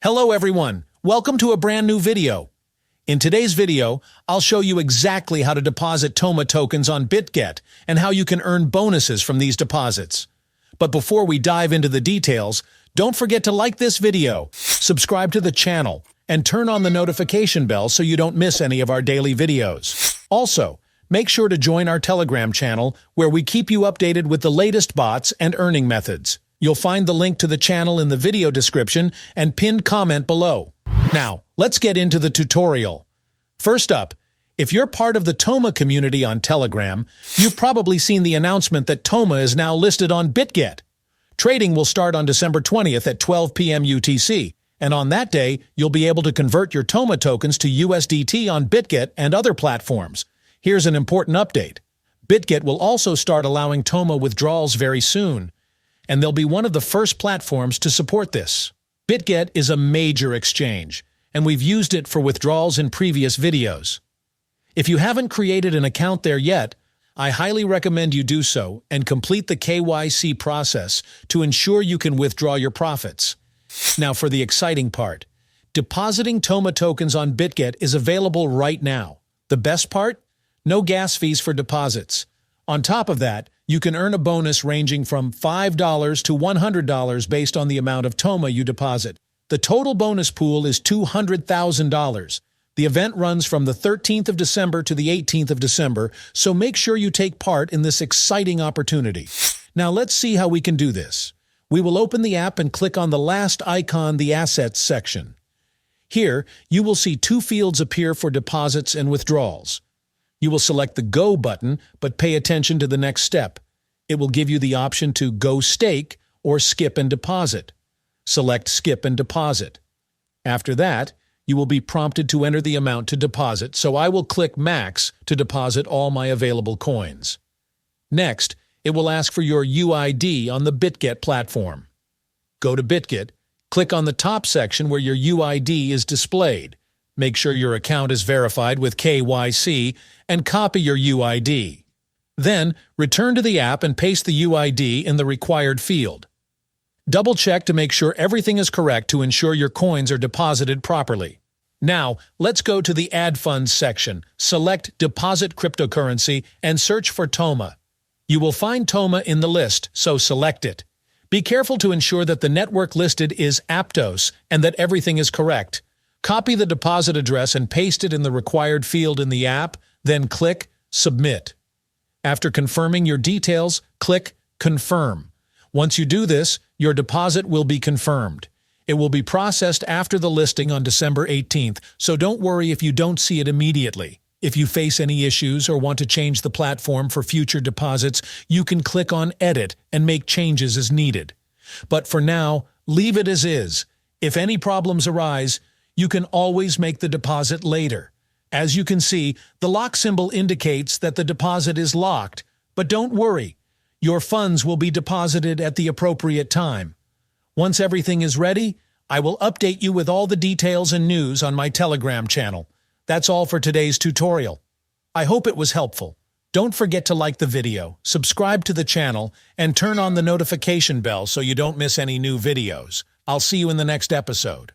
Hello everyone, welcome to a brand new video. In today's video, I'll show you exactly how to deposit Toma tokens on Bitget and how you can earn bonuses from these deposits. But before we dive into the details, don't forget to like this video, subscribe to the channel, and turn on the notification bell so you don't miss any of our daily videos. Also, make sure to join our Telegram channel where we keep you updated with the latest bots and earning methods. You'll find the link to the channel in the video description and pinned comment below. Now, let's get into the tutorial. First up, if you're part of the Toma community on Telegram, you've probably seen the announcement that Toma is now listed on Bitget. Trading will start on December 20th at 12 p.m. UTC, and on that day, you'll be able to convert your Toma tokens to USDT on Bitget and other platforms. Here's an important update. Bitget will also start allowing Toma withdrawals very soon, and they'll be one of the first platforms to support this. Bitget is a major exchange, and we've used it for withdrawals in previous videos. If you haven't created an account there yet, I highly recommend you do so and complete the KYC process to ensure you can withdraw your profits. Now for the exciting part. Depositing Toma tokens on Bitget is available right now. The best part? No gas fees for deposits. On top of that, you can earn a bonus ranging from $5 to $100 based on the amount of Toma you deposit. The total bonus pool is $200,000. The event runs from the 13th of December to the 18th of December, so make sure you take part in this exciting opportunity. Now let's see how we can do this. We will open the app and click on the last icon, the Assets section. Here, you will see two fields appear for deposits and withdrawals. You will select the Go button, but pay attention to the next step. It will give you the option to Go Stake or Skip and Deposit. Select Skip and Deposit. After that, you will be prompted to enter the amount to deposit, so I will click Max to deposit all my available coins. Next, it will ask for your UID on the Bitget platform. Go to Bitget, click on the top section where your UID is displayed. Make sure your account is verified with KYC and copy your UID. Then, return to the app and paste the UID in the required field. Double-check to make sure everything is correct to ensure your coins are deposited properly. Now, let's go to the Add Funds section, select Deposit Cryptocurrency, and search for Toma. You will find Toma in the list, so select it. Be careful to ensure that the network listed is Aptos and that everything is correct. Copy the deposit address and paste it in the required field in the app, then click Submit. After confirming your details, click Confirm. Once you do this, your deposit will be confirmed. It will be processed after the listing on December 18th, so don't worry if you don't see it immediately. If you face any issues or want to change the platform for future deposits, you can click on Edit and make changes as needed. But for now, leave it as is. If any problems arise, you can always make the deposit later. As you can see, the lock symbol indicates that the deposit is locked, but don't worry. Your funds will be deposited at the appropriate time. Once everything is ready, I will update you with all the details and news on my Telegram channel. That's all for today's tutorial. I hope it was helpful. Don't forget to like the video, subscribe to the channel, and turn on the notification bell so you don't miss any new videos. I'll see you in the next episode.